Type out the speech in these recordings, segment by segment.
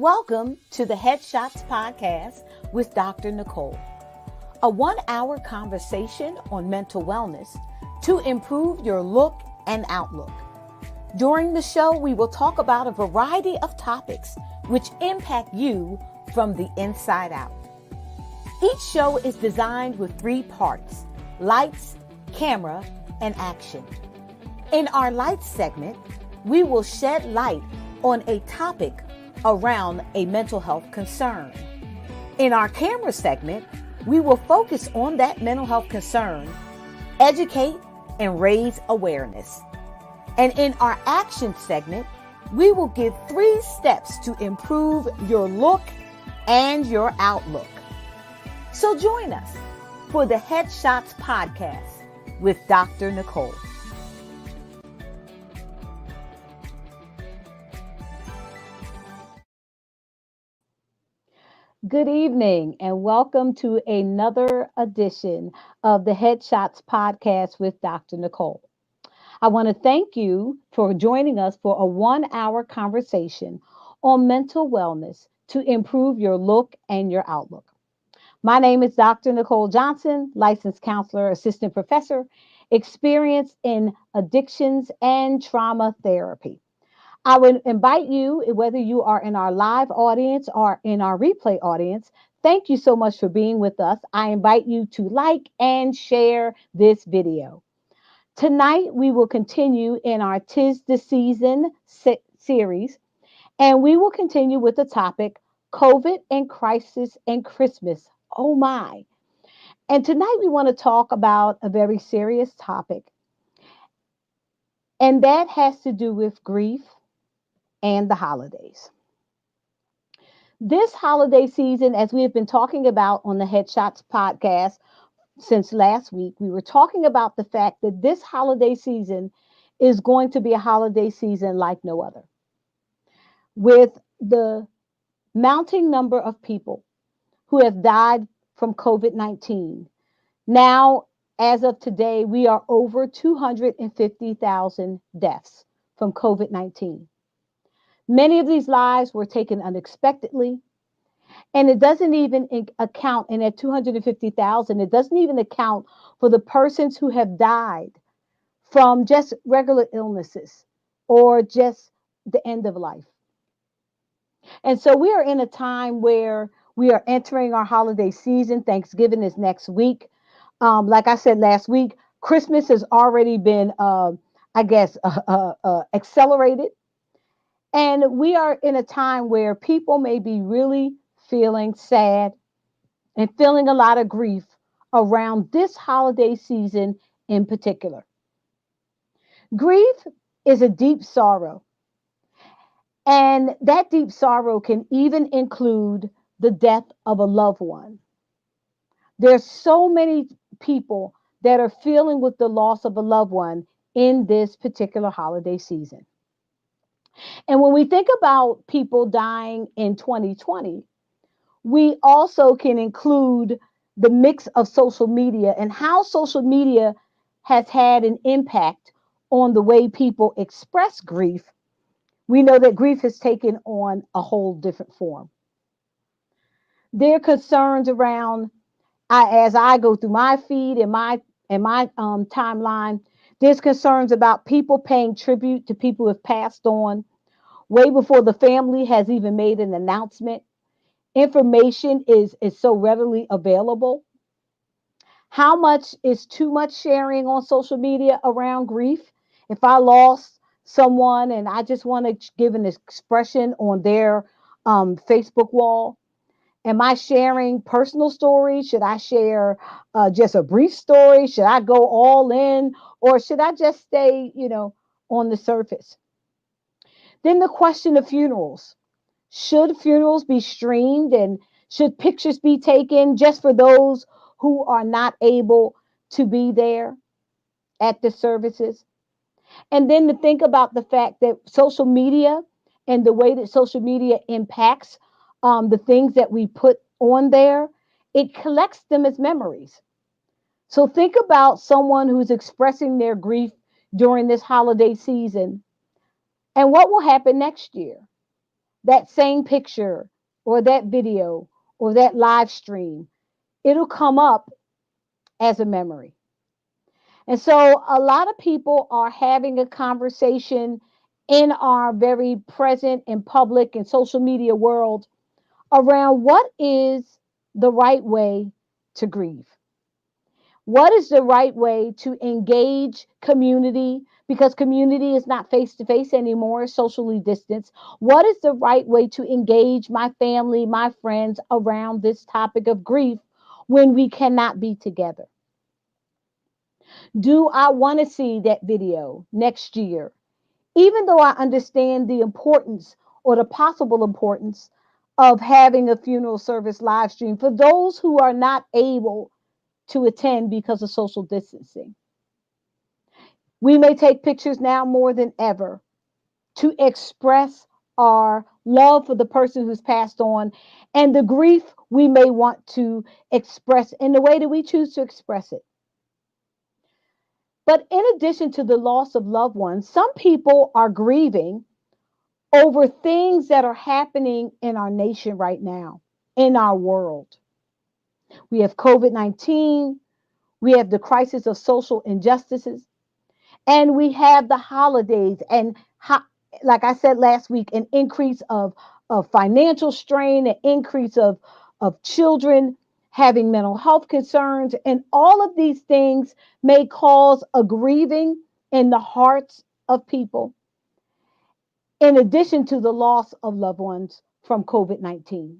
Welcome to the HeadShots podcast with Dr. Nicole, a 1-hour conversation on mental wellness to improve your look and outlook. During the show, we will talk about a variety of topics which impact you from the inside out. Each show is designed with 3 parts: lights, camera, and action. In our lights segment, we will shed light on a topic around a mental health concern. In our camera segment, we will focus on that mental health concern, educate, and raise awareness. And in our action segment, we will give 3 steps to improve your look and your outlook. So join us for the HeadShots podcast with Dr. Nicole. Good evening and welcome to another edition of the HeadShots podcast with Dr. Nicole. I want to thank you for joining us for a 1-hour conversation on mental wellness to improve your look and your outlook. My name is Dr. Nicole Johnson, licensed counselor, assistant professor, experienced in addictions and trauma therapy. I would invite you, whether you are in our live audience or in our replay audience, thank you so much for being with us. I invite you to like and share this video. Tonight, we will continue in our 'Tis the Season series, and we will continue with the topic, COVID and Crisis and Christmas. Oh my. And tonight, we want to talk about a very serious topic, and that has to do with grief and the holidays. This holiday season, as we have been talking about on the HeadShots podcast since last week, we were talking about the fact that this holiday season is going to be a holiday season like no other. With the mounting number of people who have died from COVID-19, now, as of today, we are over 250,000 deaths from COVID-19. Many of these lives were taken unexpectedly, and it doesn't even account, and at 250,000, it doesn't even account for the persons who have died from just regular illnesses or just the end of life. And so we are in a time where we are entering our holiday season. Thanksgiving is next week. Like I said last week, Christmas has already been, accelerated. And we are in a time where people may be really feeling sad and feeling a lot of grief around this holiday season in particular. Grief is a deep sorrow, and that deep sorrow can even include the death of a loved one. There's so many people that are feeling with the loss of a loved one in this particular holiday season. And when we think about people dying in 2020, we also can include the mix of social media and how social media has had an impact on the way people express grief. We know that grief has taken on a whole different form. There are concerns around, as I go through my feed and my timeline, there's concerns about people paying tribute to people who have passed on way before the family has even made an announcement. Information is so readily available. How much is too much sharing on social media around grief? If I lost someone and I just want to give an expression on their Facebook wall, am I sharing personal stories? Should I share just a brief story? Should I go all in? Or should I just stay, on the surface? Then the question of funerals. Should funerals be streamed, and should pictures be taken just for those who are not able to be there at the services? And then to think about the fact that social media and the way that social media impacts the things that we put on there, it collects them as memories. So think about someone who's expressing their grief during this holiday season and what will happen next year. that same picture or that video or that live stream, it'll come up as a memory. And so a lot of people are having a conversation in our very present and public and social media world around what is the right way to grieve. What is the right way to engage community? Because community is not face to face anymore, socially distanced. What is the right way to engage my family, my friends around this topic of grief when we cannot be together? Do I want to see that video next year? Even though I understand the importance or the possible importance of having a funeral service live stream for those who are not able to attend because of social distancing. We may take pictures now more than ever to express our love for the person who's passed on and the grief we may want to express in the way that we choose to express it. But in addition to the loss of loved ones, some people are grieving over things that are happening in our nation right now, in our world. We have COVID-19, we have the crisis of social injustices, and we have the holidays and like I said last week, an increase of financial strain, an increase of children having mental health concerns, and all of these things may cause a grieving in the hearts of people, in addition to the loss of loved ones from COVID-19.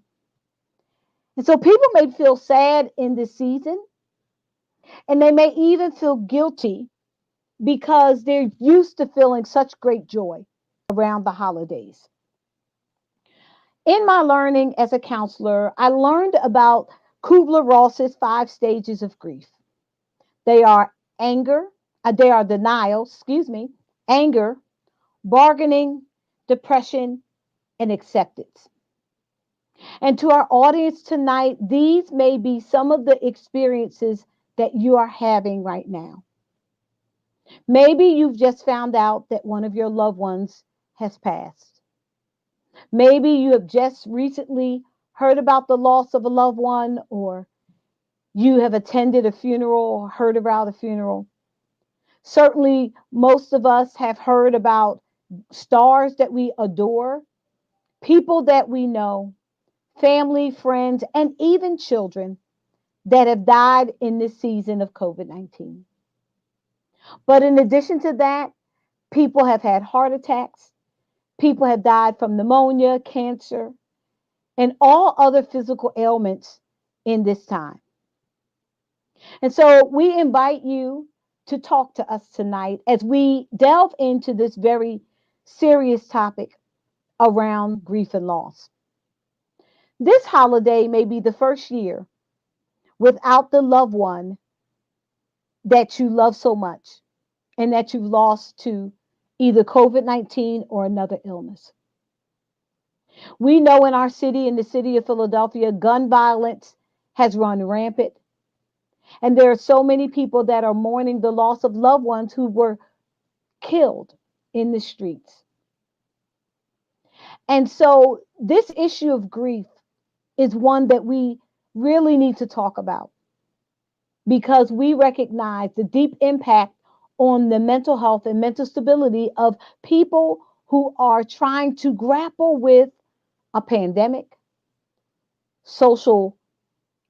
And so people may feel sad in this season, and they may even feel guilty because they're used to feeling such great joy around the holidays. In my learning as a counselor, I learned about Kubler-Ross's 5 stages of grief. They are anger, they are denial, anger, bargaining, depression, and acceptance. And to our audience tonight, these may be some of the experiences that you are having right now. Maybe you've just found out that one of your loved ones has passed. Maybe you have just recently heard about the loss of a loved one, or you have attended a funeral or heard about a funeral. Certainly, most of us have heard about stars that we adore, people that we know, family, friends, and even children that have died in this season of COVID-19. But in addition to that, people have had heart attacks, people have died from pneumonia, cancer, and all other physical ailments in this time. And so we invite you to talk to us tonight as we delve into this very serious topic around grief and loss. This holiday may be the first year without the loved one that you love so much and that you've lost to either COVID-19 or another illness. We know in our city, in the city of Philadelphia, gun violence has run rampant. And there are so many people that are mourning the loss of loved ones who were killed in the streets. And so this issue of grief is one that we really need to talk about because we recognize the deep impact on the mental health and mental stability of people who are trying to grapple with a pandemic, social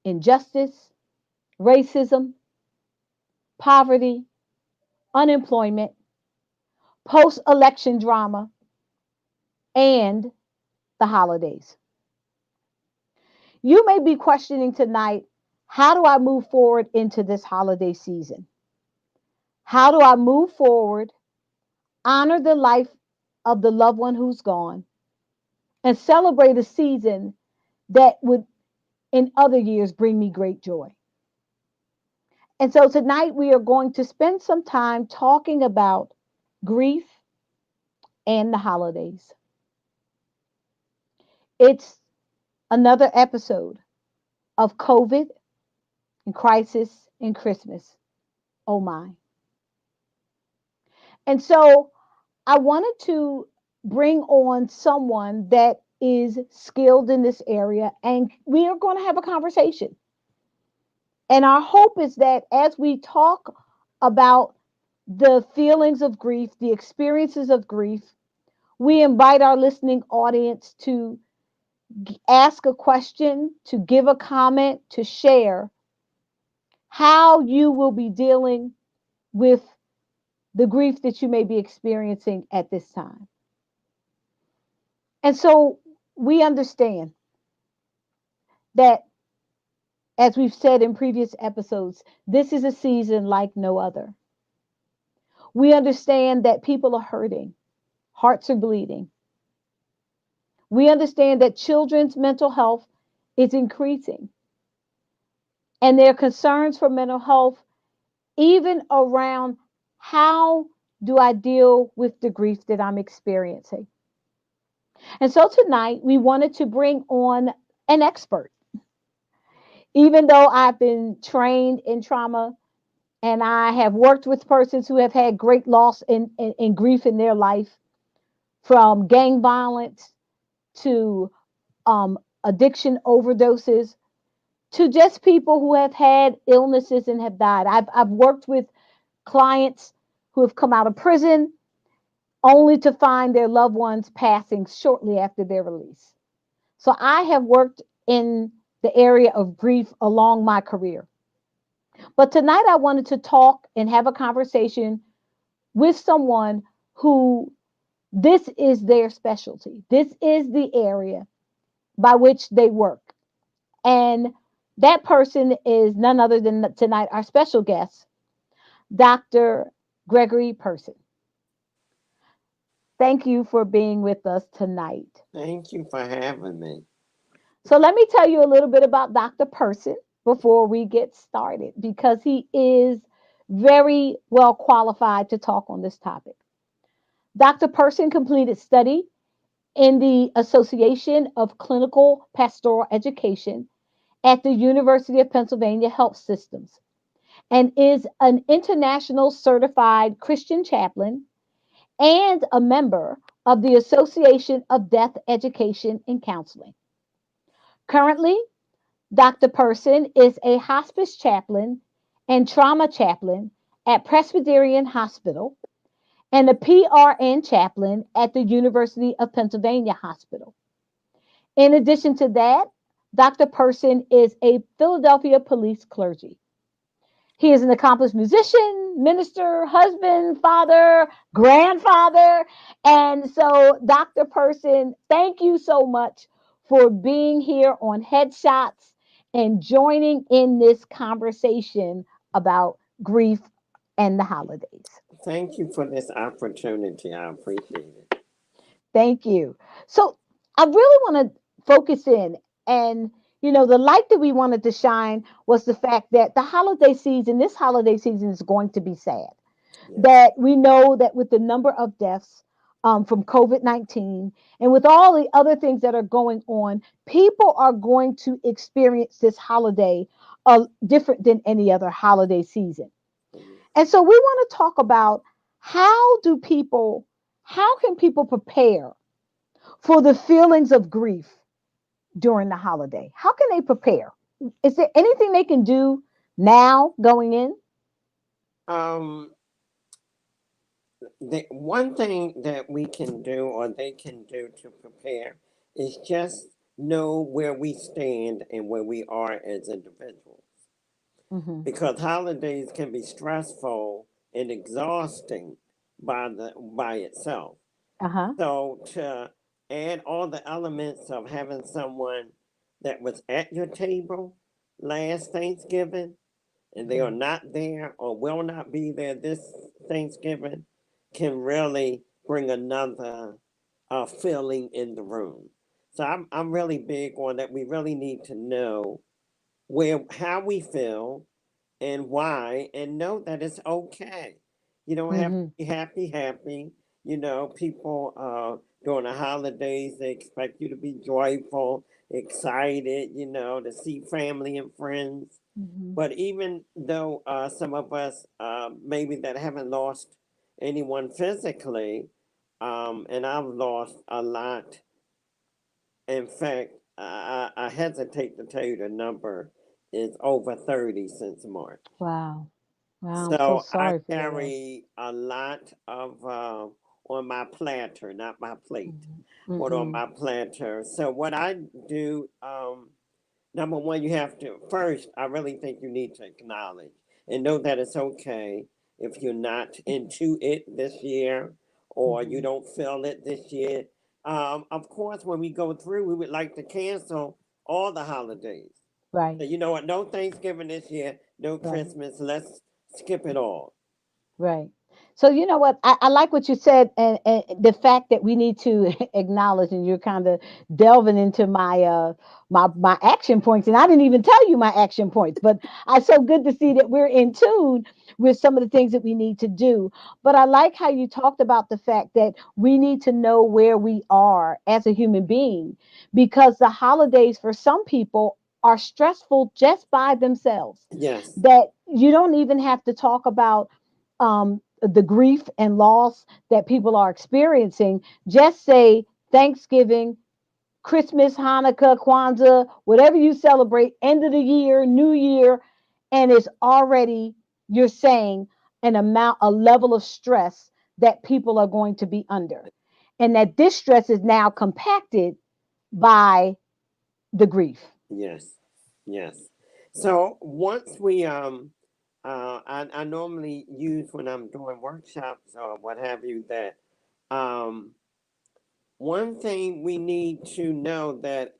injustice, racism, poverty, unemployment, post election drama, and the holidays. You may be questioning tonight, how do I move forward into this holiday season? How do I move forward, honor the life of the loved one who's gone, and celebrate a season that would in other years bring me great joy? And so tonight we are going to spend some time talking about grief and the holidays. It's another episode of COVID and crisis and Christmas. Oh my. And so I wanted to bring on someone that is skilled in this area, and we are going to have a conversation. And our hope is that as we talk about the feelings of grief, the experiences of grief, we invite our listening audience to ask a question, to give a comment, to share how you will be dealing with the grief that you may be experiencing at this time. And so we understand that, as we've said in previous episodes, this is a season like no other. We understand that people are hurting, hearts are bleeding. We understand that children's mental health is increasing, and their concerns for mental health, even around how do I deal with the grief that I'm experiencing. And so tonight we wanted to bring on an expert. Even though I've been trained in trauma and I have worked with persons who have had great loss and grief in their life, from gang violence to addiction overdoses to just people who have had illnesses and have died. I've worked with clients who have come out of prison only to find their loved ones passing shortly after their release. So I have worked in the area of grief along my career. But tonight I wanted to talk and have a conversation with someone who this is their specialty. This is the area by which they work. And that person is none other than tonight our special guest, Dr. Gregory Person. Thank you for being with us tonight. Thank you for having me. So let me tell you a little bit about Dr. Person before we get started, because he is very well qualified to talk on this topic. Dr. Person completed study in the Association of Clinical Pastoral Education at the University of Pennsylvania Health Systems and is an international certified Christian chaplain and a member of the Association of Death Education and Counseling. Currently, Dr. Person is a hospice chaplain and trauma chaplain at Presbyterian Hospital and a PRN chaplain at the University of Pennsylvania Hospital. In addition to that, Dr. Person is a Philadelphia police clergy. He is an accomplished musician, minister, husband, father, grandfather. And so, Dr. Person, thank you so much for being here on HeadShots and joining in this conversation about grief and the holidays. Thank you for this opportunity. I appreciate it. Thank you. So, I really want to focus in, and the light that we wanted to shine was the fact that the holiday season, this holiday season, is going to be sad. Yes. That we know that with the number of deaths from COVID-19 and with all the other things that are going on, people are going to experience this holiday different than any other holiday season. And so we want to talk about how do people, how can people prepare for the feelings of grief during the holiday? How can they prepare? Is there anything they can do now going in? Um, the one thing that we can do or they can do to prepare is just know where we stand and where we are as individuals. Hmm. Because holidays can be stressful and exhausting by itself. Uh huh. So to add all the elements of having someone that was at your table last Thanksgiving and they are Hmm. not there or will not be there this Thanksgiving can really bring another feeling in the room. So I'm really big on that. We really need to know where how we feel and why, and know that it's okay. You don't have to Hmm. be happy. People during the holidays they expect you to be joyful, excited. To see family and friends. Hmm. But even though some of us maybe that haven't lost anyone physically, and I've lost a lot In fact, I hesitate to tell you the number is over 30 since March. Wow. Wow. I'm so So I sorry for your loss. carry a lot of on my planter, not my plate, Hmm. but on Hmm. my planter. So what I do, number one, you have to first. I really think you need to acknowledge and know that it's okay if you're not into it this year or you Hmm. don't feel it this year. Of course, when we go through, we would like to cancel all the holidays. Right. So you know what? No Thanksgiving this year, no Right. Christmas. Let's skip it all. Right. So you know what? I like what you said, and the fact that we need to acknowledge, and you're kind of delving into my action points, and I didn't even tell you my action points, but it's so good to see that we're in tune with some of the things that we need to do. But I like how you talked about the fact that we need to know where we are as a human being, because the holidays for some people are stressful just by themselves. Yes, That you don't even have to talk about the grief and loss that people are experiencing. Just say Thanksgiving, Christmas, Hanukkah, Kwanzaa, whatever you celebrate, end of the year, New Year, and it's already, you're saying, an amount, a level of stress that people are going to be under. And that this stress is now compacted by the grief. yes, yes. So once we I normally use when I'm doing workshops or what have you that um one thing we need to know that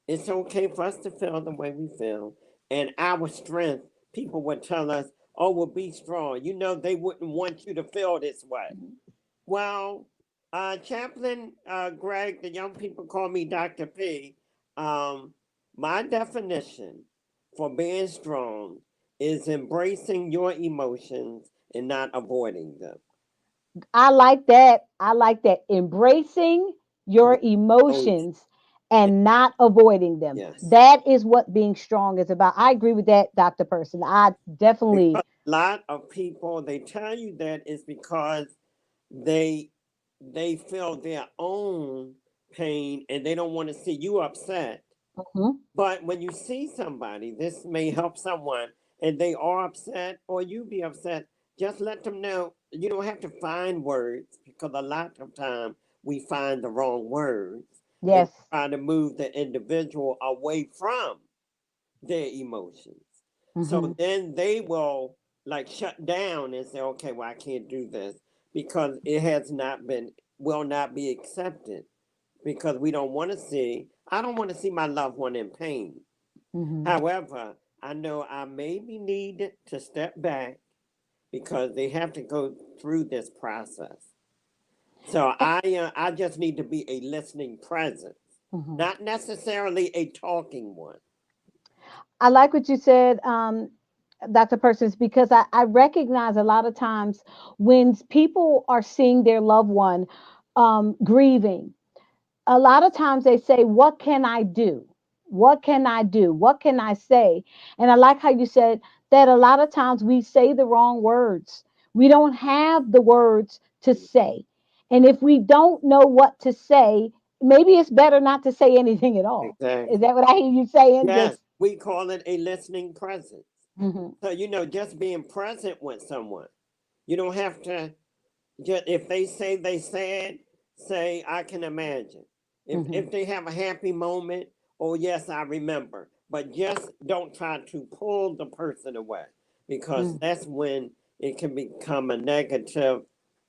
it's okay for us to feel the way we feel, and our strength. People would tell us, "Oh, well, be strong." You know, they wouldn't want you to feel this way. Well, Chaplain Greg, the young people call me Dr. P. Um, my definition for being strong is embracing your emotions and not avoiding them. I like that. I like that. Embracing your Your emotions. emotions and not avoiding them. Yes. That is what being strong is about. I agree with that, Dr. Person. I Because definitely. a lot of people they tell you that is because they they feel their own pain and they don't want to see you upset. Mhm. But when you see somebody, this may help someone, and they are upset or you be upset, just let them know you don't have to find words because a lot of time we find the wrong words and Yes. try to move the individual away from their emotions. So Mhm. then they will like shut down and say, okay, well, I can't do this because it has not been, will not be accepted because we don't want to see, I don't want to see my loved one in pain. Mhm. However, I know I maybe need to step back because they have to go through this process. So I just need to be a listening presence, Mhm. not necessarily a talking one. I like what you said, Dr. Persons, because I recognize a lot of times when people are seeing their loved one grieving, a lot of times they say, "What can I do? What can I do? What can I say?" And I like how you said that a lot of times we say the wrong words. We don't have the words to say. And if we don't know what to say, maybe it's better not to say anything at all. Is Exactly. that what I hear you saying? Yes, Just, we call it a listening presence. mhm, So, you know, just being present with someone. You don't have to just, if they say they sad, say, I can imagine. mhm, If they have a happy moment, oh, yes, I remember. But just don't try to pull the person away because mhm, that's when it can become a negative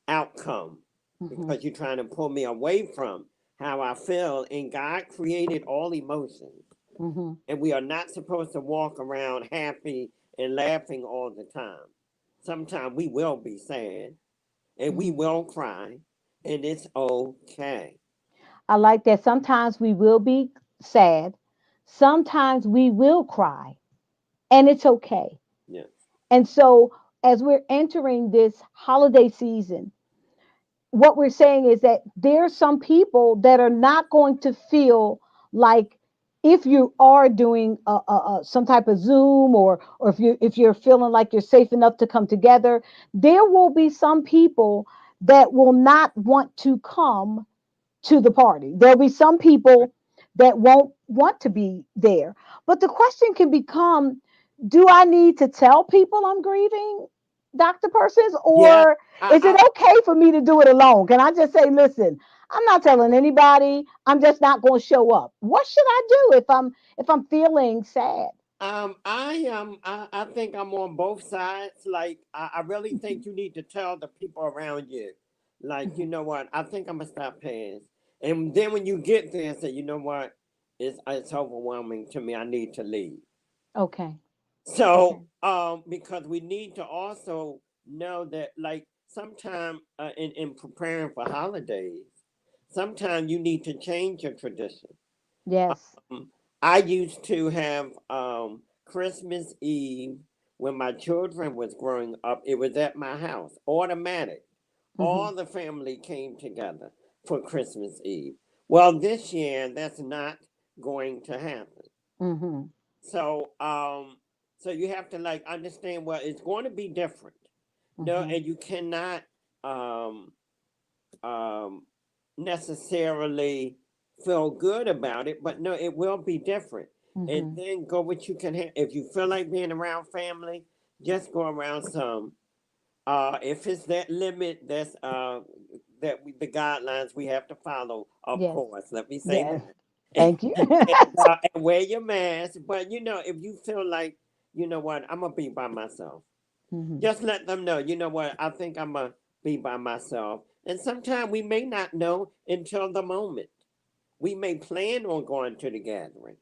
outcome mhm, because you're trying to pull me away from how I feel. And God created all emotions. mhm, And we are not supposed to walk around happy and laughing all the time. Sometimes we will be sad and we mhm. will cry, and it's okay. I like that. Sometimes we will be sad. Sometimes we will cry, and it's okay. Yes, And so, as we're entering this holiday season, what we're saying is that there are some people that are not going to feel like, if you are doing some type of Zoom, or if you're feeling like you're safe enough to come together, there will be some people that will not want to come to the party. There'll be some people that won't want to be there. But the question can become, do I need to tell people I'm grieving, Dr. Persons, Yeah, or is it I okay for me to do it alone? Can I just say, listen, I'm not telling anybody. I'm just not going to show up. What should I do if I'm feeling sad? I think I'm on both sides. Like I really Mhm, think you need to tell the people around you, like, you mhm. know what, I think I'm gonna stop paying. And then when you get there, say, you know what, it's overwhelming to me. I need to leave. Okay. So Okay. because we need to also know that, like, sometime in preparing for holidays, sometimes you need to change your tradition. Yes. I used to have Christmas Eve when my children was growing up. It was at my house, automatic. Hmm. All the family came together for Christmas Eve. Well, this year that's not going to happen. Hmm. So, so you have to like understand. Well, it's going to be different. No, Hmm. and you cannot um, um, necessarily feel good about it, but no, it will be different. And Hmm. then go what you can have. If you feel like being around family, just go around some. If it's that limit, that's the guidelines we have to follow. Of Yes. course, let me say Yes. that. Thank you. And wear your mask. But if you feel like, you know what, I'm gonna be by myself, Hmm. just let them know, you know what, I think I'm going to be by myself. And sometimes we may not know until the moment. We may plan on going to the gathering.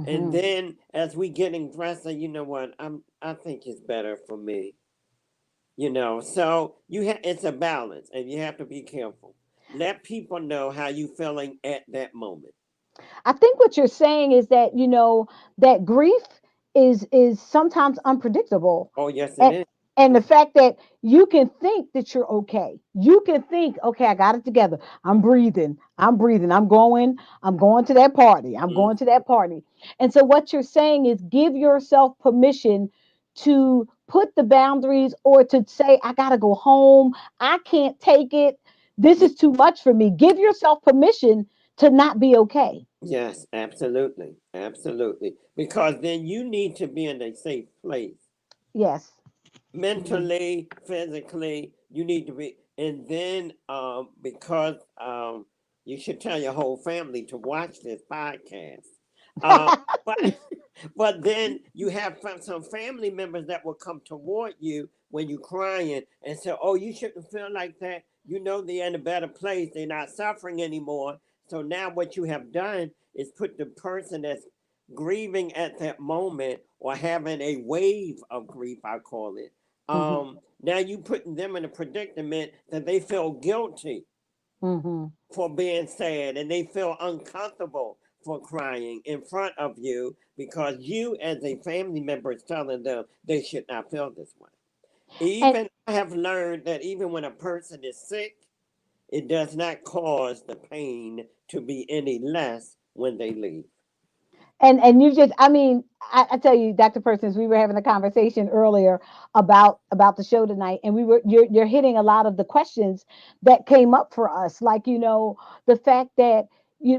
And Hmm. then as we getting dressed, say, you know what, I think it's better for me. So it's a balance and you have to be careful. Let people know how you feeling at that moment. I think what you're saying is that that grief is sometimes unpredictable, Oh, yes, it and is. and the fact that you can think that you're okay. You can think, okay, I got it together. I'm breathing. I'm breathing. I'm going to that party. I'm Mm, going to that party. And so what you're saying is give yourself permission to put the boundaries or to say, I got to go home. I can't take it. This yeah, is too much for me. Give yourself permission to not be okay. yes, absolutely. Absolutely. Because then you need to be in a safe place. Yes. Hmm. Mentally, physically, you need to be. And then because you should tell your whole family to watch this podcast. But but then you have some family members that will come toward you when you're crying and say, oh, you shouldn't feel like that. They're in a better place. They're not suffering anymore. So now what you have done is put the person that's grieving at that moment or having a wave of grief, I call it. Hmm. Now you putting them in a predicament that they feel guilty Hmm. for being sad and they feel uncomfortable for crying in front of you because you as a family member is telling them they should not feel this way. And Even I have learned that even when a person is sick, it does not cause the pain to be any less when they leave. and you just, I mean, I tell you, Dr. Persons, we were having a conversation earlier about the show tonight, and you're hitting a lot of the questions that came up for us, like the fact that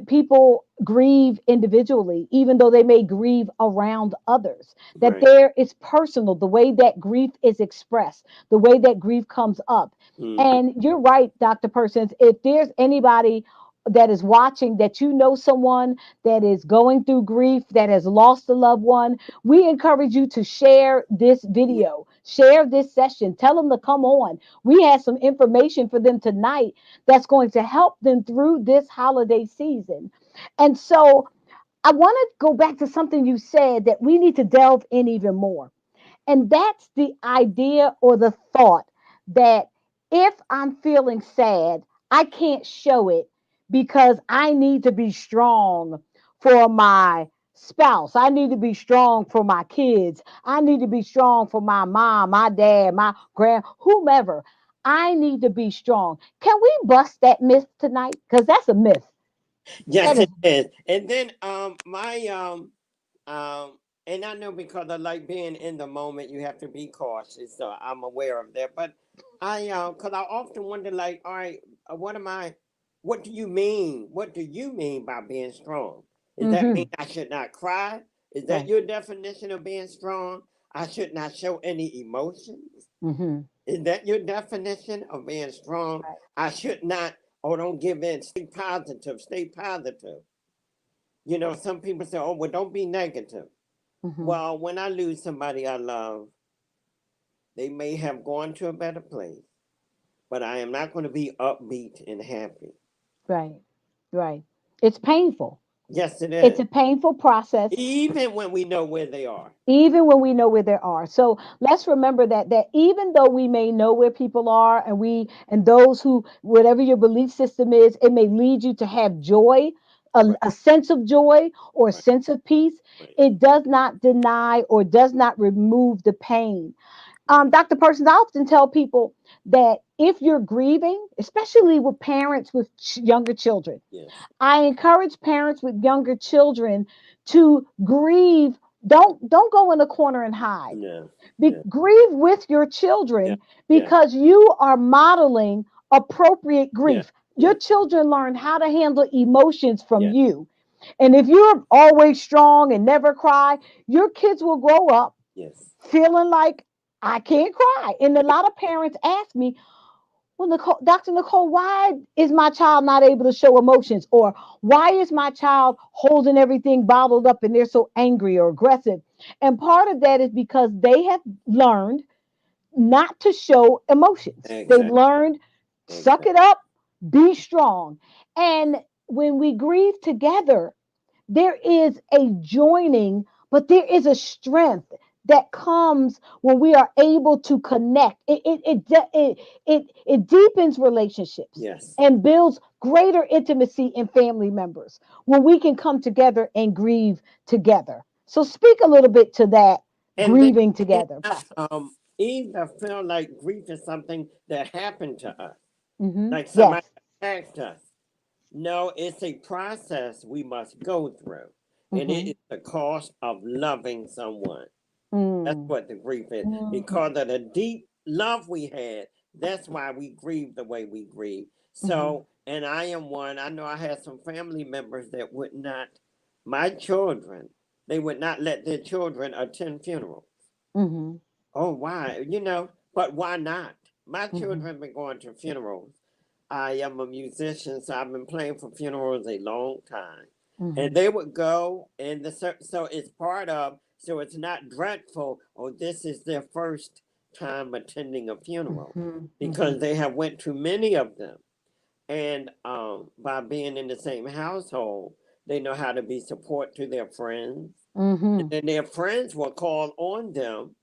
people grieve individually, even though they may grieve around others. That Right. there is personal, the way that grief is expressed, the way that grief comes up. Hmm. And you're right, Dr. Persons. If there's anybody that is watching, that someone that is going through grief, that has lost a loved one, we encourage you to share this video, share this session, tell them to come on. We have some information for them tonight that's going to help them through this holiday season. And so I want to go back to something you said that we need to delve in even more. And that's the idea or the thought that if I'm feeling sad, I can't show it because I need to be strong for my spouse. I need to be strong for my kids. I need to be strong for my mom, my dad, my whomever. I need to be strong. Can we bust that myth tonight? Because that's a myth. That Yes, is. it is. And then my Um, and I know because I like being in the moment, you have to be cautious. So I'm aware of that. But because I often wonder, like, all right, what am I? what do you mean? What do you mean by being strong? Does that mean Mm-hmm. I should not cry? Is that Right. your definition of being strong? I should not show any emotions? Mm-hmm. Is that your definition of being strong? Right. I should not, oh, don't give in. Stay positive. Stay positive. You know, some people say, oh, well, don't be negative. Mm-hmm. Well, when I lose somebody I love, they may have gone to a better place, but I am not going to be upbeat and happy. Right. Right. It's painful. Yes, it It's is. a painful process, Even when we know where they are. even when we know where they are. So let's remember that even though we may know where people are, and those who, whatever your belief system is, it may lead you to have joy, Right, a sense of joy or a right, sense of peace. right, It does not deny or does not remove the pain. right. Dr. Persons, I often tell people that if you're grieving, especially with parents with younger children, Yes. I encourage parents with younger children to grieve. Don't go in a corner and hide. No. Yeah. Grieve with your Yeah. children, Yeah. because you are modeling appropriate Yeah. grief. Your Yeah. children learn how to handle emotions from Yeah. you. And if you're always strong and never cry, your kids will grow up Yes. feeling like I can't cry. And a lot of parents ask me, well, Nicole, Dr. Nicole, why is my child not able to show emotions? Or why is my child holding everything bottled up and they're so angry or aggressive? And part of that is because they have learned not to show emotions. They've Exactly. learned, suck Exactly. it up, be strong. And when we grieve together, there is a joining, but there is a strength that comes when we are able to connect. It deepens relationships Yes. and builds greater intimacy in family members when we can come together and grieve together. So speak a little bit to that And they grieving may together not process. either feel like grief is something that happened to us, like somebody Yes. attacked us. No, it's a process we must go through. And it Mm-hmm. is the cost of loving someone. That's Mm. what the grief is. Mm. Because of the deep love we had, that's why we grieve the way we grieve. Mm-hmm. So, and I am one, I know I had some family members that would not, my children, they would not let their children attend funerals. Mm-hmm. Oh, why? You know, but why not? My Mm-hmm. children have been going to funerals. I am a musician, so I've been playing for funerals a long time. And Mm-hmm. they would go, and so it's part of, so it's not dreadful. Oh, this is their first time attending a funeral, Mm-hmm. Mm-hmm. because they have went to many of them, and by being in the same household, they know how to be support to their friends, and Mm-hmm. then their friends will call on them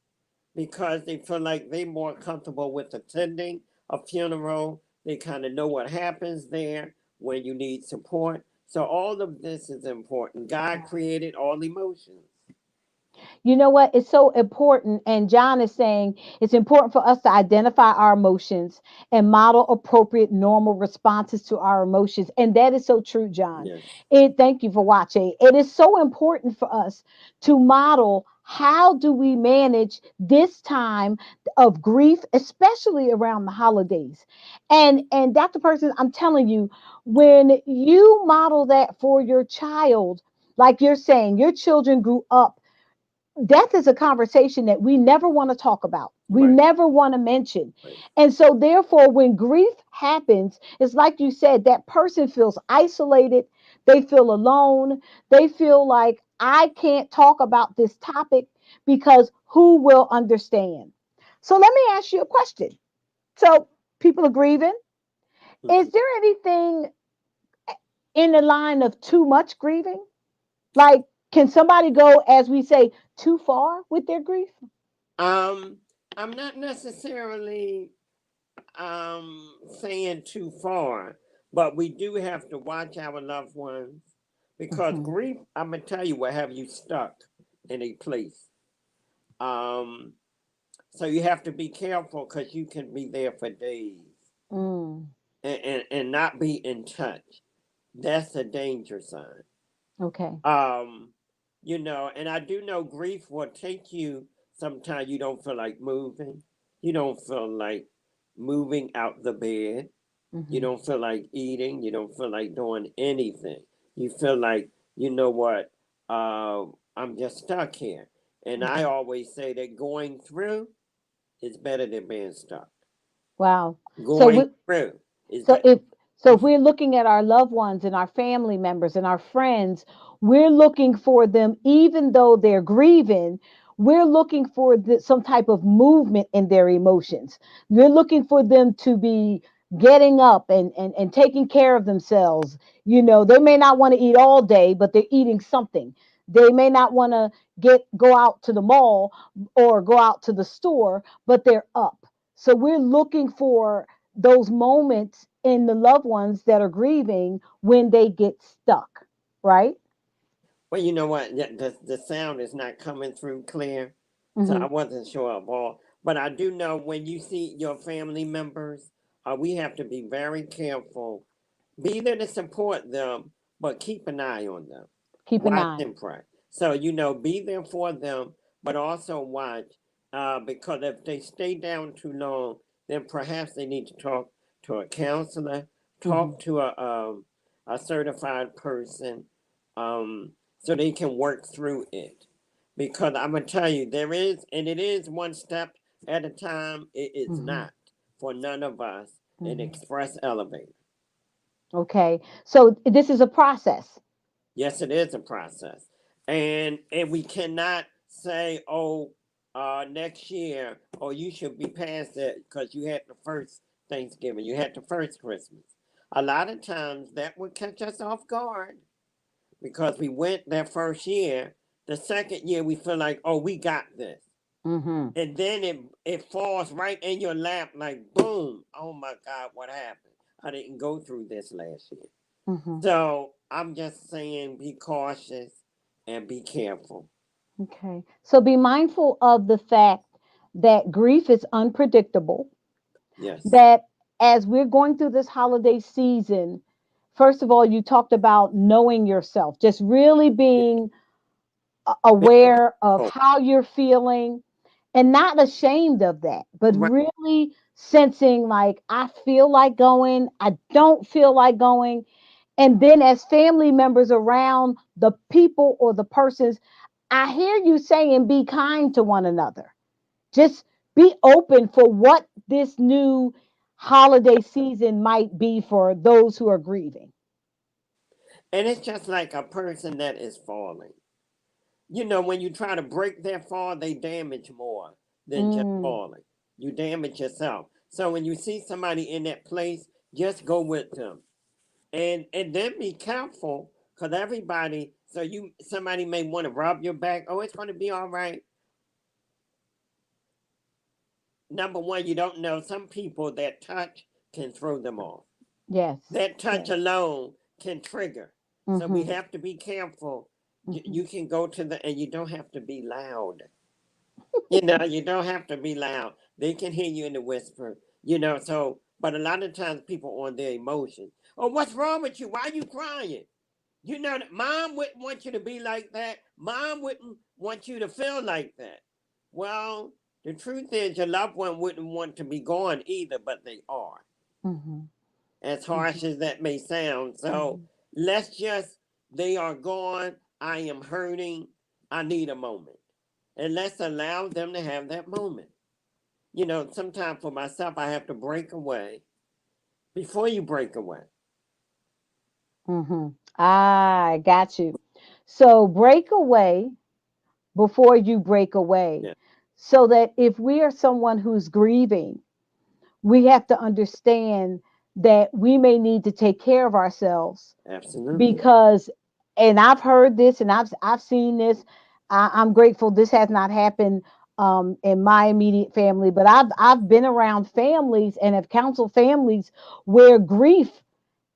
because they feel like they're more comfortable with attending a funeral. They kind of know what happens there when you need support. So all of this is important. God created all emotions. You know what? It's so important. And John is saying it's important for us to identify our emotions and model appropriate, normal responses to our emotions. And that is so true, John. Yes. Thank you for watching. It is so important for us to model how do we manage this time of grief, especially around the holidays. And Dr. Person, I'm telling you, when you model that for your child, like you're saying, your children grew up, death is a conversation that we never want to talk about. We Right. never want to mention. Right. And so, therefore, when grief happens, it's like you said, that person feels isolated. They feel alone. They feel like, I can't talk about this topic because who will understand? So, let me ask you a question. So, people are grieving. Is Mhm. there anything in the line of too much grieving? Like, can somebody go, as we say, too far with their grief? Um, I'm not necessarily saying too far, but we do have to watch our loved ones, because Mhm. grief, I'm gonna tell you what have you stuck in a place. Um, so you have to be careful, because you can be there for days Mm, and not be in touch. That's a danger sign. okay. Um, you know, and I do know grief will take you, sometimes you don't feel like moving. You don't feel like moving out the bed. You Hmm. don't feel like eating. You don't feel like doing anything. You feel like, you know what, uh, I'm just stuck here. And I Hmm. always say that going through is better than being stuck. Wow. So Going we, through is So better. if so if we're looking at our loved ones and our family members and our friends, we're looking for them even though they're grieving, we're looking for some type of movement in their emotions. We're looking for them to be getting up and taking care of themselves. They may not want to eat all day, but they're eating something. They may not want to get go out to the mall or go out to the store, but they're up. So we're looking for those moments in the loved ones that are grieving when they get stuck, right? Well, you know what? The sound is not coming through clear, so Hmm. I wasn't sure of all. But I do know when you see your family members, we have to be very careful. Be there to support them, but keep an eye on them. Keep an Watch eye. and pray. So, be there for them, but also watch, because if they stay down too long, then perhaps they need to talk to a counselor, Hmm. talk to a certified person, so they can work through it. Because I'm going to tell you, it is one step at a time. It is Hmm. not for none of us an Hmm. express elevator. Okay, so this is a process. Yes, it is a process, and we cannot say, "Oh, next year, oh, you should be past that because you had the first Thanksgiving, you had the first Christmas." A lot of times that would catch us off guard because we went that first year. The second year, we feel like, "Oh, we got this," Hmm. and then it falls right in your lap like boom. Oh my God, what happened? I didn't go through this last year. Hmm. So I'm just saying be cautious and be careful. Okay, so be mindful of the fact that grief is unpredictable, Yes. that as we're going through this holiday season, first of all, you talked about knowing yourself, just really Yeah. being Very aware of careful. how you're feeling and not ashamed of that, but Right. really sensing like, I feel like going, I don't feel like going. And then, as family members around the people or the persons, I hear you saying be kind to one another. Just be open for what this new holiday season might be for those who are grieving. And it's just like a person that is falling. When you try to break their fall, they damage more than just Mm, falling. You damage yourself. So when you see somebody in that place, just go with them. And then be careful because everybody, so somebody may want to rub your back. Oh, it's going to be all right. Number one, you don't know. Some people that touch can throw them off. yes, That touch yes. alone can trigger. So we Mm-hmm, have to be careful. mm-hmm, You can go to and you don't have to be loud. You don't have to be loud. They can hear you in the whisper. But a lot of times people on their emotions. Oh, what's wrong with you? Why are you crying? That mom wouldn't want you to be like that. Mom wouldn't want you to feel like that. Well, the truth is your loved one wouldn't want to be gone either, but they are, mm-hmm, as mm-hmm, harsh as that may sound. So mm-hmm. they are gone. I am hurting. I need a moment. And let's allow them to have that moment. Sometimes for myself, I have to break away before you break away. Mm-hmm. I got you. So break away before you break away, Yeah, so that if we are someone who's grieving, we have to understand that we may need to take care of ourselves absolutely. because, and I've heard this and I've seen this. I'm grateful this has not happened in my immediate family, but I've been around families and have counseled families where grief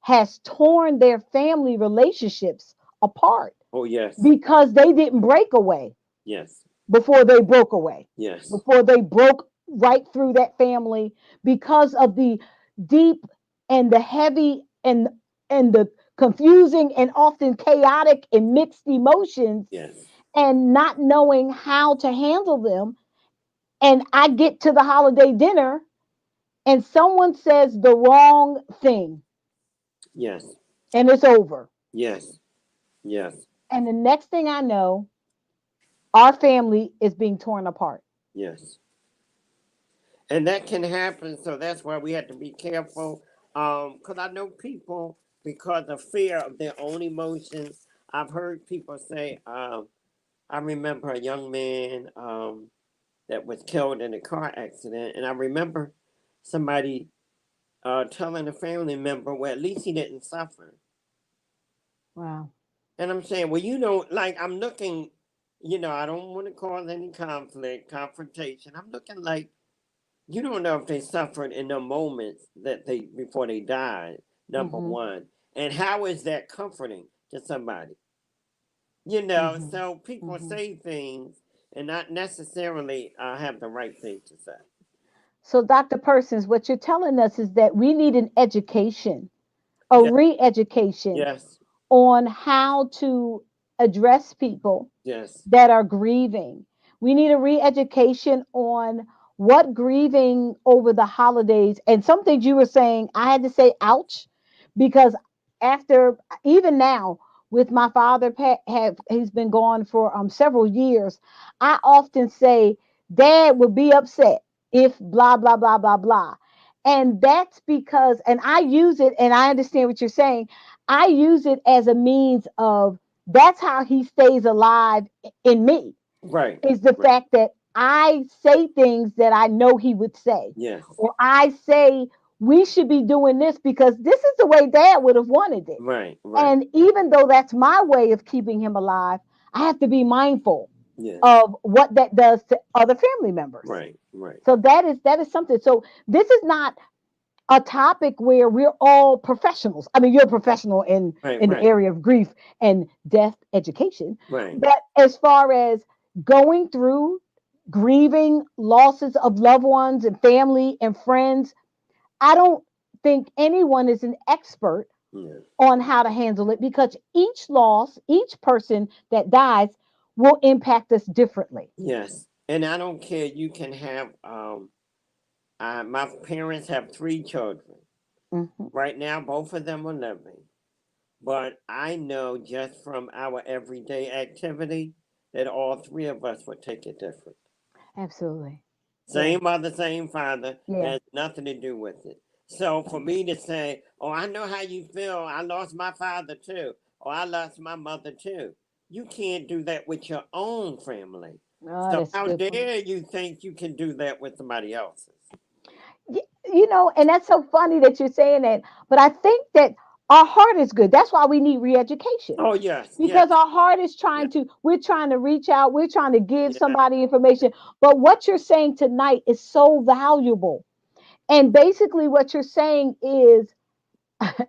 has torn their family relationships apart Oh, yes. because they didn't break away Yes. before they broke away, Yes. before they broke right through that family because of the deep and the heavy and the confusing and often chaotic and mixed emotions Yes. and not knowing how to handle them. And I get to the holiday dinner and someone says the wrong thing Yes. and it's over. Yes. Yes. And the next thing I know, our family is being torn apart. Yes. And that can happen. So that's why we have to be careful. Because I know people, because of fear of their own emotions, I've heard people say, I remember a young man that was killed in a car accident, and I remember somebody telling a family member, well, at least he didn't suffer. Wow. And I'm saying, well, like I'm looking, I don't want to cause any conflict, confrontation. I'm looking like you don't know if they suffered in the moments that they before they died. Number Hmm. one, and how is that comforting to somebody? Hmm. So people Hmm. say things and not necessarily have the right thing to say. So, Dr. Persons, what you're telling us is that we need an education, a Yes, re education yes, on how to address people yes, that are grieving. We need a re education on what grieving over the holidays and some things you were saying. I had to say, ouch, because after, even now, with my father, he's been gone for several years. I often say, Dad would be upset if blah, blah, blah, blah, blah. And that's because, and I use it, and I understand what you're saying. I use it as a means of that's how he stays alive in me, right, is the right, fact that I say things that I know he would say, yes, or I say we should be doing this because this is the way Dad would have wanted it. right, right, And even though that's my way of keeping him alive, I have to be mindful yes, of what that does to other family members. right, right, So that is something. So this is not a topic where we're all professionals. I mean, you're a professional right, in the right, area of grief and death education, right. but as far as going through grieving losses of loved ones and family and friends, I don't think anyone is an expert Yeah. on how to handle it because each loss, each person that dies will impact us differently. Yes, and I don't care. You can have. My parents have three children. Mhm. Right now, both of them are living. But I know just from our everyday activity that all three of us would take it different. Absolutely. Yeah. Same mother, same father, Yeah. has nothing to do with it. So for me to say, oh, I know how you feel. I lost my father too. Or I lost my mother too. You can't do that with your own family. Oh, So that's a how good point. dare you think you can do that with somebody else's? And that's so funny that you're saying that. But I think that our heart is good. That's why we need re-education Oh yes, because yes, our heart is yes, we're trying to reach out, we're trying to give yes, somebody information. But what you're saying tonight is so valuable. And basically, what you're saying is,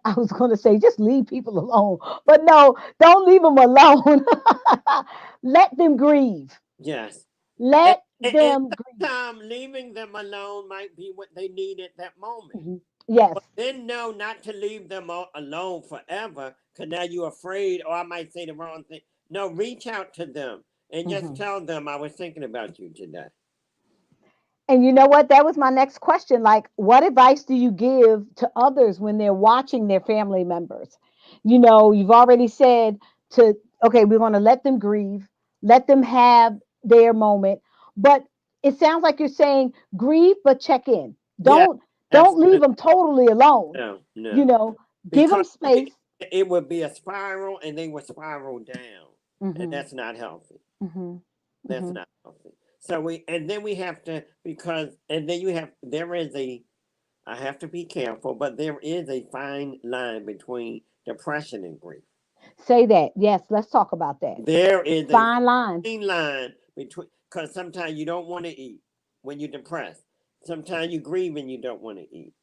I was going to say, just leave people alone. But no, don't leave them alone. Let them grieve. yes. And, Let and them grieve. sometimes leaving them alone might be what they need at that moment. Mhm. Yes. But then know not to leave them alone forever because now you're afraid, or I might say the wrong thing. No, reach out to them and just Mhm. tell them I was thinking about you today. And you know what? That was my next question. Like, what advice do you give to others when they're watching their family members? You've already said to, okay, we're going to let them grieve, let them have their moment. But it sounds like you're saying grieve, but check in. Yeah, Don't leave absolutely. them totally alone. No, You no. know, give them Because space. it would be a spiral and they would spiral down. And Hmm. that's not healthy. Hmm. That's Hmm. not healthy. So and then we have to, and then there is I have to be careful, but there is a fine line between depression and grief. Say that. Yes, let's talk about that. There is a Fine line. fine line between, because sometimes you don't want to eat when you're depressed. Sometimes you grieve and you don't want to eat.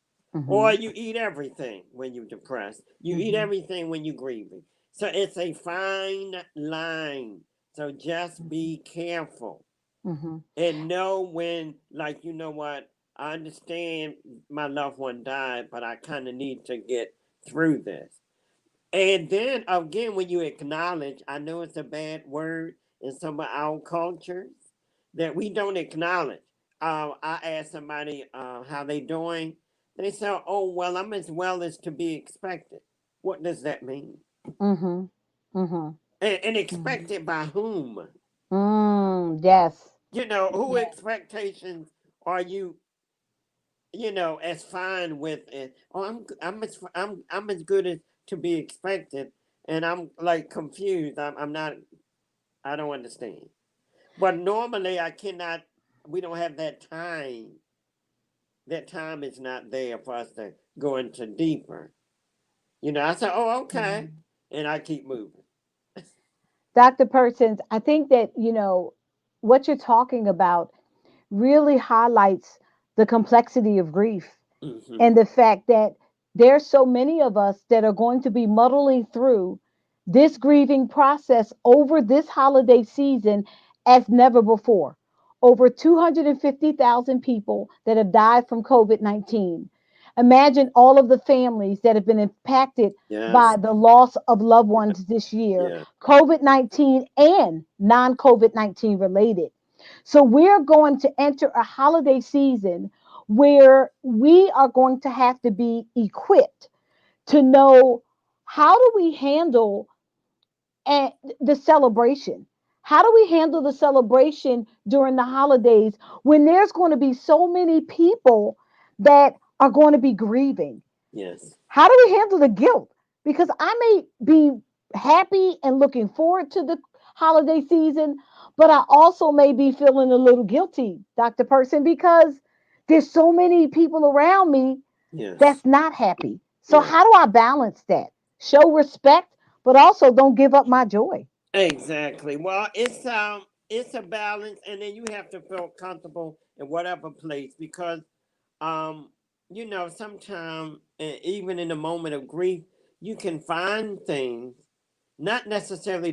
Or Hmm. you eat everything when you're depressed. You eat Hmm. everything when you're grieving. So it's a fine line. So just be careful Hmm. and know when, like, you know what, I understand my loved one died, but I kind of need to get through this. And then again, when you acknowledge, I know it's a bad word in some of our cultures that we don't acknowledge. I ask somebody how they doing, They say, "Oh well, I'm as well as to be expected." What does that mean? Mm-hmm. Mm-hmm. And Mm-hmm. expected by whom? Yes. Who Yes. expectations are you? As fine with it. Oh, I'm as good as to be expected, and I'm like confused. I'm not. I don't understand. But normally, I cannot. We don't have that time. That time is not there for us to go into deeper. I say, "Oh, okay," Mhm. and I keep moving. Dr. Persons, I think that, what you're talking about really highlights the complexity of grief Hmm. and the fact that there's so many of us that are going to be muddling through this grieving process over this holiday season as never before. Over 250,000 people that have died from COVID 19. Imagine all of the families that have been impacted by Yes. the loss of loved ones this year, Yeah. COVID 19 and non COVID 19 related. So we're going to enter a holiday season where we are going to have to be equipped to know how do we handle and the celebration. How do we handle the celebration during the holidays when there's going to be so many people that are going to be grieving? Yes. How do we handle the guilt? Because I may be happy and looking forward to the holiday season, but I also may be feeling a little guilty, Dr. Person, because there's so many people around me Yes. that's not happy. So Yeah. how do I balance that? Show respect, but also don't give up my joy. Exactly. Well, it's a balance, and then you have to feel comfortable in whatever place because um sometimes even in a moment of grief, you can find things not necessarily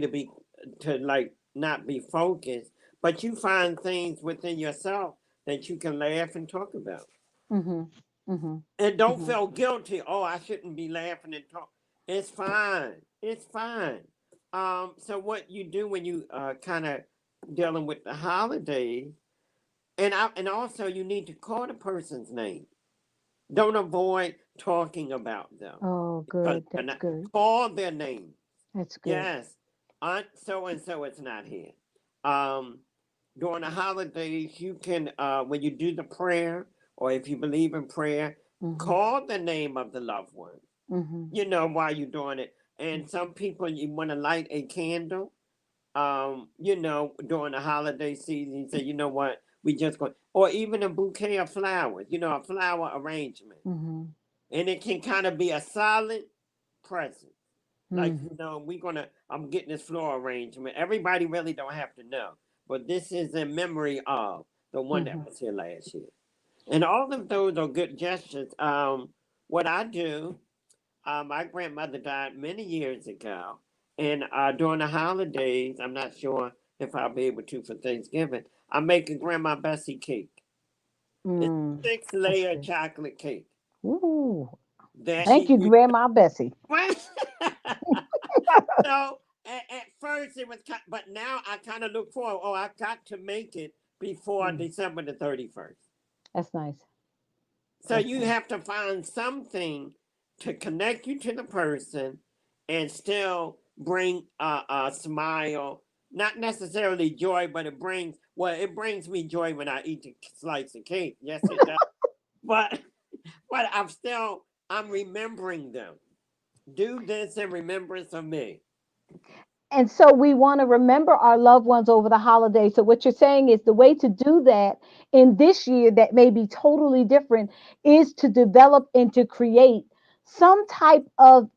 to like not be focused, but you find things within yourself that you can laugh and talk about. Mm-hmm. Mm-hmm. And don't Mm-hmm. feel guilty. Oh, I shouldn't be laughing and talk. It's fine. It's fine. So what you do when you kind of dealing with the holidays, and also you need to call the person's name. Don't avoid talking about them Oh, because good. they're That's not. good. Call their name. That's good. Yes, Aunt so and so is not here. Um, During the holidays, you can when you do the prayer, or if you believe in prayer, Mm-hmm. call the name of the loved one. Mm-hmm. While you're doing it. And some people, you want to light a candle. During the holiday season, you say, you know what, we just going, or even a bouquet of flowers. A flower arrangement, Mm-hmm. and it can kind of be a solid present. Like, Mm-hmm. I'm getting this floral arrangement. Everybody really don't have to know, but this is in memory of the one that Mm-hmm. was here last year. And all of those are good gestures. What I do, my grandmother died many years ago, and during the holidays, I'm not sure if I'll be able to for Thanksgiving. I make a Grandma Bessie cake. It's Mm. a six That's layer good. chocolate cake Ooh. that Thank she you, used. Grandma Bessie. So at first it was, but now I kind of look forward. Oh, I got to make it before Mm. December the 31st. That's nice. So That's you nice. have to find something to connect you to the person and still bring a smile. Not necessarily joy, but it brings me joy when I eat the slice of cake. Yes, it does. But but I'm remembering them. Do this in remembrance of me. And so we want to remember our loved ones over the holidays. So what you're saying is the way to do that in this year that may be totally different is to develop and to create some type of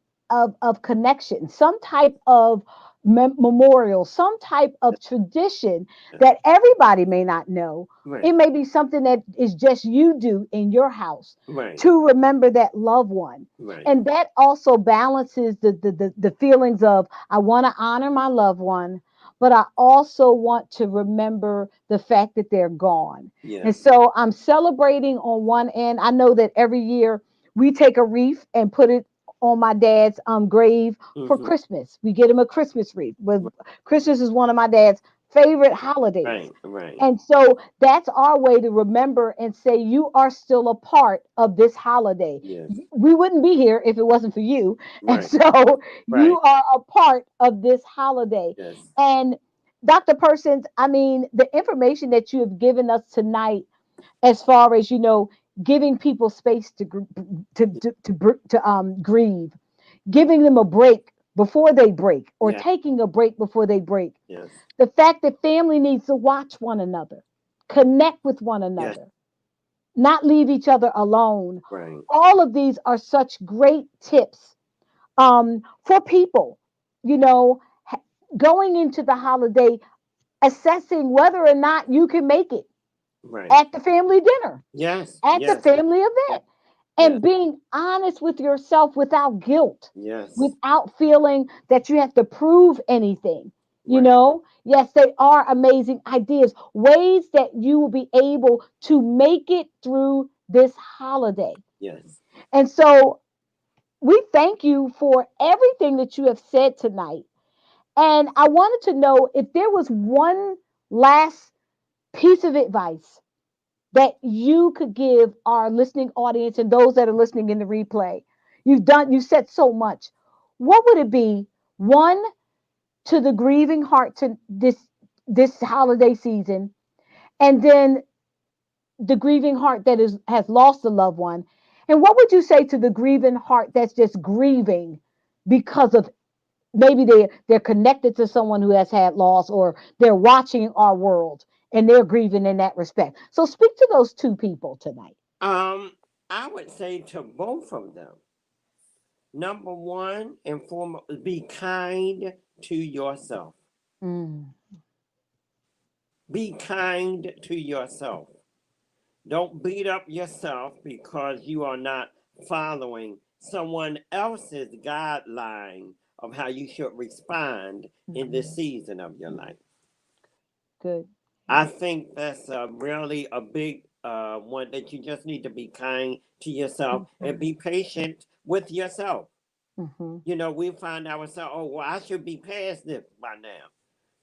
connection, some type of memorial, some type of tradition that everybody may not know. It Right, may be something that is just you do in your house right, to remember that loved one. right. And that also balances the feelings of I want to honor my loved one, but I also want to remember the fact that they're gone. And Yes. so I'm celebrating on one end. I know that every year we take a wreath and put it on my dad's grave for Mm-hmm. Christmas. We get him a Christmas wreath. Well, Christmas is one of my dad's favorite holidays. Right, right. And so that's our way to remember and say, you are still a part of this holiday. Yes. We wouldn't be here if it wasn't for you. And Right, so right. you are a part of this holiday. Yes. And Dr. Persons, I mean, the information that you have given us tonight, as far as, giving people space to grieve, giving them a break before they break, or Yeah. taking a break before they break. Yes. The fact that family needs to watch one another, connect with one Yes. another, not leave each other alone. Right. All of these are such great tips for people, you know, going into the holiday, assessing whether or not you can make it Right. at the family dinner, Yes. at the Yes. family Yes. event, Yes. and being honest with yourself without guilt, Yes. without feeling that you have to prove anything. Right. Yes, they are amazing ideas, ways that you will be able to make it through this holiday. Yes. And so we thank you for everything that you have said tonight. And I wanted to know if there was one last piece of advice that you could give our listening audience and those that are listening in the replay. You said so much. What would it be? One, to the grieving heart to this holiday season, and then the grieving heart that has lost a loved one. And what would you say to the grieving heart that's just grieving because of, maybe they're connected to someone who has had loss, or they're watching our world and they're grieving in that respect? So speak to those two people tonight. Um, I would say to both of them, number one and foremost, be kind to yourself. Mm, Be kind to yourself. Don't beat up yourself because you are not following someone else's guideline of how you should respond in this mhm. season of your life. Good. I think that's really a big one that you just need to be kind to yourself and Mhm, be patient with yourself. mhm, We find ourselves, oh, well, I should be past this by now.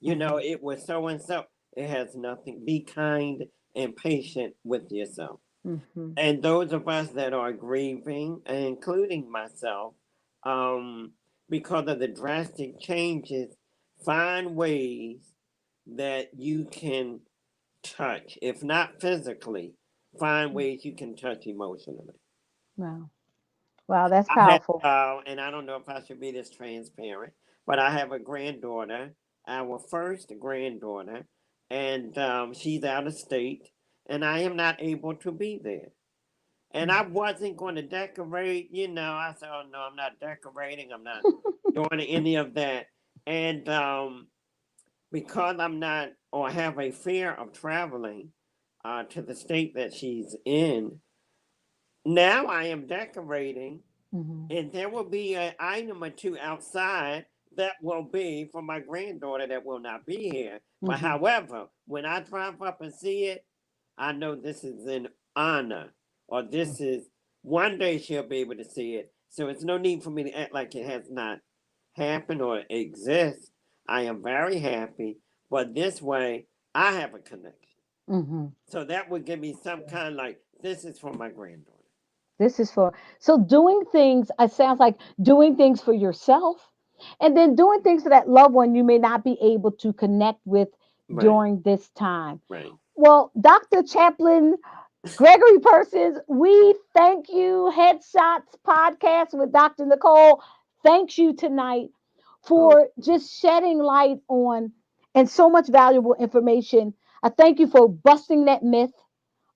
mhm, It was so and so. It has nothing. Be kind and patient with yourself. mhm, And those of us that are grieving, including myself, um, because of the drastic changes, find ways that you can touch, if not physically, find mhm. ways you can touch emotionally. Wow. Wow, that's I have, powerful. and I don't know if I should be this transparent, but I have a granddaughter, our first granddaughter, and she's out of state, and I am not able to be there. And I Mhm. wasn't going to decorate, I said, oh no, I'm not decorating, I'm not doing any of that. And because I'm not, or have a fear of traveling to the state that she's in, now I am decorating, Mhm, and there will be an item or two outside that will be for my granddaughter that will not be here. But mhm, however, when I drive up and see it, I know this is an honor, or mhm. this is one day she'll be able to see it. So it's no need for me to act like it has not happened or exists. I am very happy, but this way I have a connection. Mhm. So that would give me some kind, like this is for my granddaughter. This is for, so doing things, it sounds like doing things for yourself, and then doing things for that loved one you may not be able to connect with Right, during this time. right. Well, Dr. Chaplain Gregory Persons, we thank you. Headshots podcast with Dr. Nicole thanks you tonight Oh, for just shedding light on and so much valuable information. I thank you for busting that myth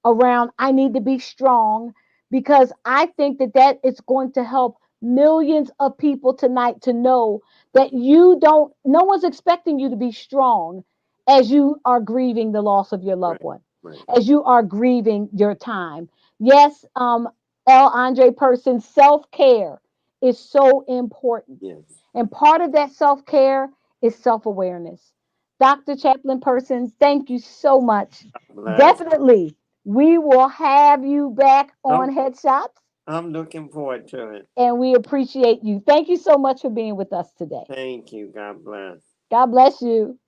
around I need to be strong, because I think that is going to help millions of people tonight to know that you don't, no one's expecting you to be strong as you are grieving the loss of your loved right, one, right. as you are grieving your time. Yes, L. Andre Person, self care is so important. Yes. And part of that self care is self awareness. Dr. Chaplain Persons, thank you so much. Bless. Definitely, we will have you back on I'm, Headshots, I'm looking forward to it. and we appreciate you. Thank you so much for being with us today. Thank you. God bless. God bless you.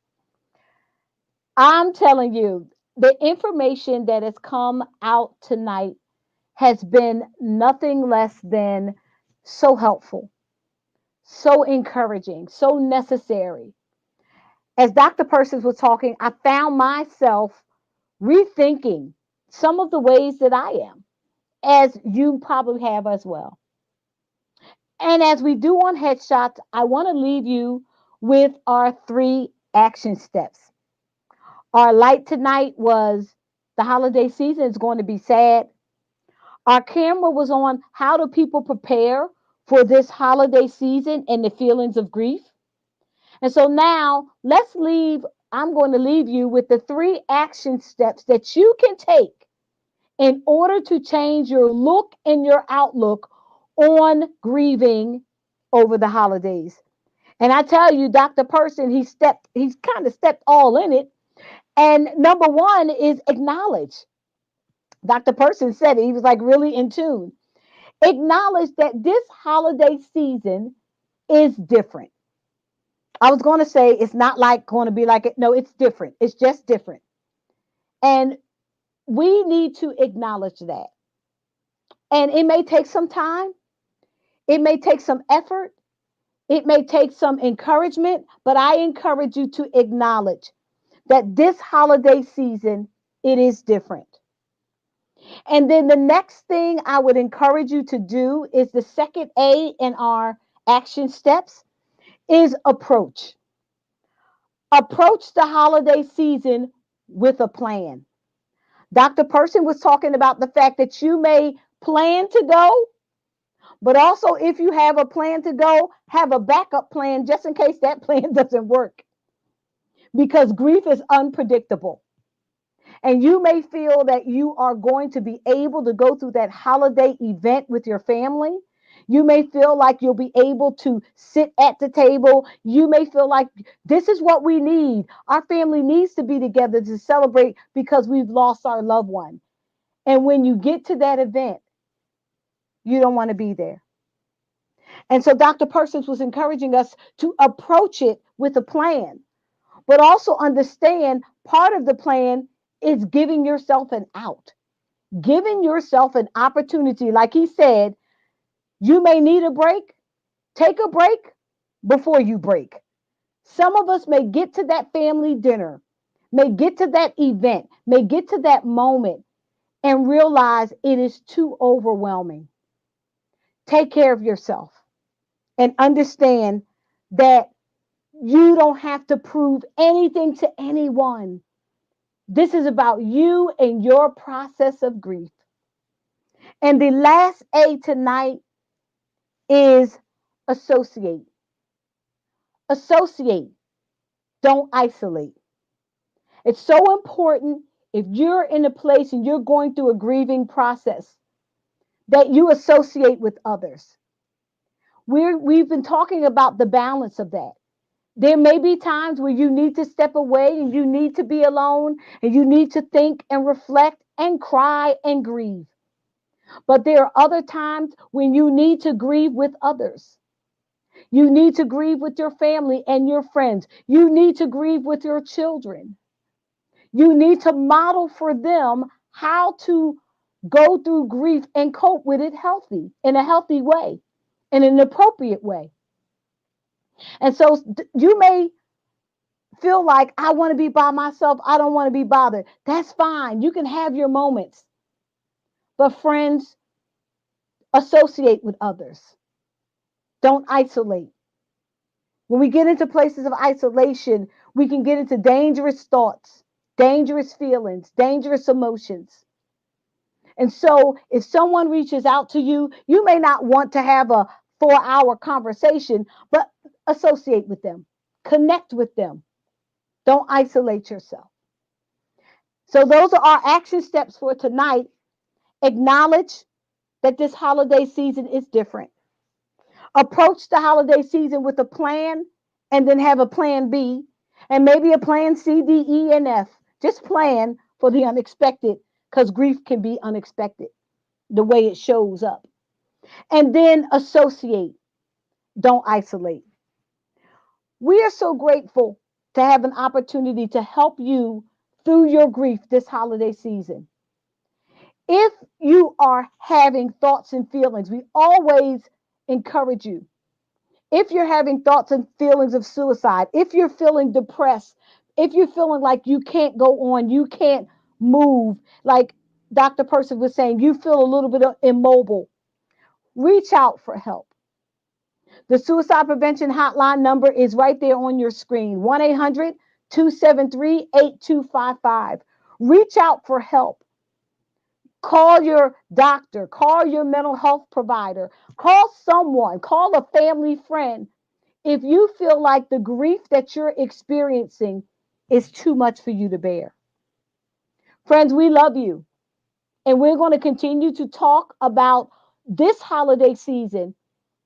I'm telling you, the information that has come out tonight has been nothing less than so helpful, so encouraging, so necessary. As Dr. Persons was talking, I found myself rethinking some of the ways that I am, as you probably have as well. And as we do on Headshots, I want to leave you with our three action steps. Our light tonight was the holiday season is going to be sad. Our camera was on how do people prepare for this holiday season and the feelings of grief. And so now I'm going to leave you with the three action steps that you can take in order to change your look and your outlook on grieving over the holidays. And I tell you, Dr. Person, he's kind of stepped all in it. And number one is acknowledge. Dr. Person said it. He was like really in tune. Acknowledge that this holiday season is different. I was going to say it's not like going to be like it. No, it's different. It's just different. And we need to acknowledge that. And it may take some time, it may take some effort, it may take some encouragement, but I encourage you to acknowledge that this holiday season, it is different. And then the next thing I would encourage you to do is the second A in our action steps is approach. Approach the holiday season with a plan. Dr. Person was talking about the fact that you may plan to go, but also if you have a plan to go, have a backup plan just in case that plan doesn't work because grief is unpredictable. And you may feel that you are going to be able to go through that holiday event with your family. You may feel like you'll be able to sit at the table. You may feel like this is what we need. Our family needs to be together to celebrate because we've lost our loved one. And when you get to that event, you don't want to be there. And so Dr. Persons was encouraging us to approach it with a plan, but also understand part of the plan is giving yourself an out, giving yourself an opportunity. Like he said, you may need a break, take a break before you break. Some of us may get to that family dinner, may get to that event, may get to that moment and realize it is too overwhelming. Take care of yourself and understand that you don't have to prove anything to anyone. This is about you and your process of grief. And the last A tonight is associate. Associate, don't isolate. It's so important if you're in a place and you're going through a grieving process that you associate with others. We've been talking about the balance of that. There may be times where you need to step away and you need to be alone and you need to think and reflect and cry and grieve. But there are other times when you need to grieve with others. You need to grieve with your family and your friends. You need to grieve with your children. You need to model for them how to go through grief and cope with it healthy, in a healthy way, in an appropriate way. And so you may feel like I want to be by myself. I don't want to be bothered. That's fine. You can have your moments. But friends, associate with others. Don't isolate. When we get into places of isolation, we can get into dangerous thoughts, dangerous feelings, dangerous emotions. And so if someone reaches out to you, you may not want to have a 4-hour conversation, but associate with them, connect with them. Don't isolate yourself. So those are our action steps for tonight. Acknowledge that this holiday season is different. Approach the holiday season with a plan and then have a plan B and maybe a plan C, D, E, and F. Just plan for the unexpected because grief can be unexpected the way it shows up. And then associate, don't isolate. We are so grateful to have an opportunity to help you through your grief this holiday season. If you are having thoughts and feelings, we always encourage you. If you're having thoughts and feelings of suicide, if you're feeling depressed, if you're feeling like you can't go on, you can't move, like Dr. Person was saying, you feel a little bit immobile, reach out for help. The suicide prevention hotline number is right there on your screen, 1 800 273 8255. Reach out for help. Call your doctor, call your mental health provider, call someone, call a family friend if you feel like the grief that you're experiencing is too much for you to bear. Friends, we love you. And we're going to continue to talk about this holiday season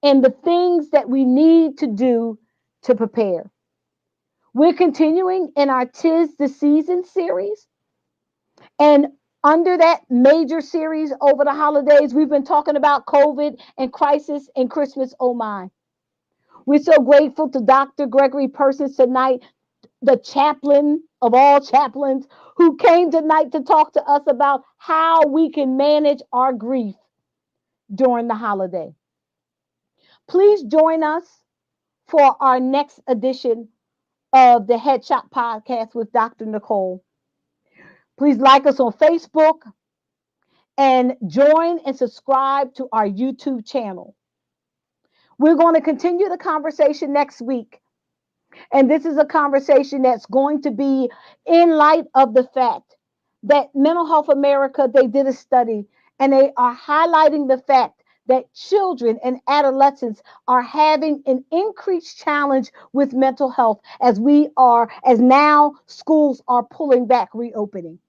and the things that we need to do to prepare. We're continuing in our Tis the Season series. And under that major series over the holidays, we've been talking about COVID and crisis and Christmas. Oh my. We're so grateful to Dr. Gregory Person tonight, the chaplain of all chaplains, who came tonight to talk to us about how we can manage our grief during the holiday. Please join us for our next edition of the Headshot Podcast with Dr. Nicole. Please like us on Facebook and join and subscribe to our YouTube channel. We're going to continue the conversation next week. And this is a conversation that's going to be in light of the fact that Mental Health America, they did a study and they are highlighting the fact that children and adolescents are having an increased challenge with mental health as now schools are pulling back, reopening.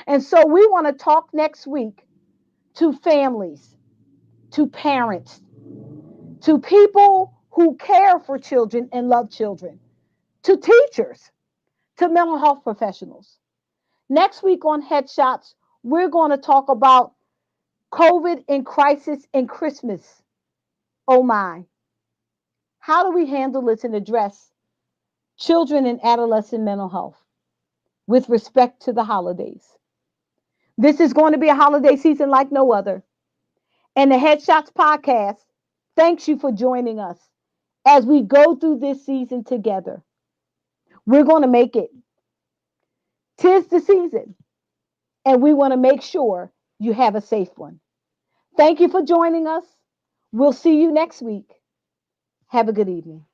And so we want to talk next week to families, to parents, to people who care for children and love children, to teachers, to mental health professionals. Next week on Headshots, we're going to talk about COVID and crisis and Christmas. Oh my. How do we handle this and address children and adolescent mental health with respect to the holidays? This is going to be a holiday season like no other. And the Headshots podcast thanks you for joining us as we go through this season together. We're going to make it. Tis the season, and we want to make sure you have a safe one. Thank you for joining us. We'll see you next week. Have a good evening.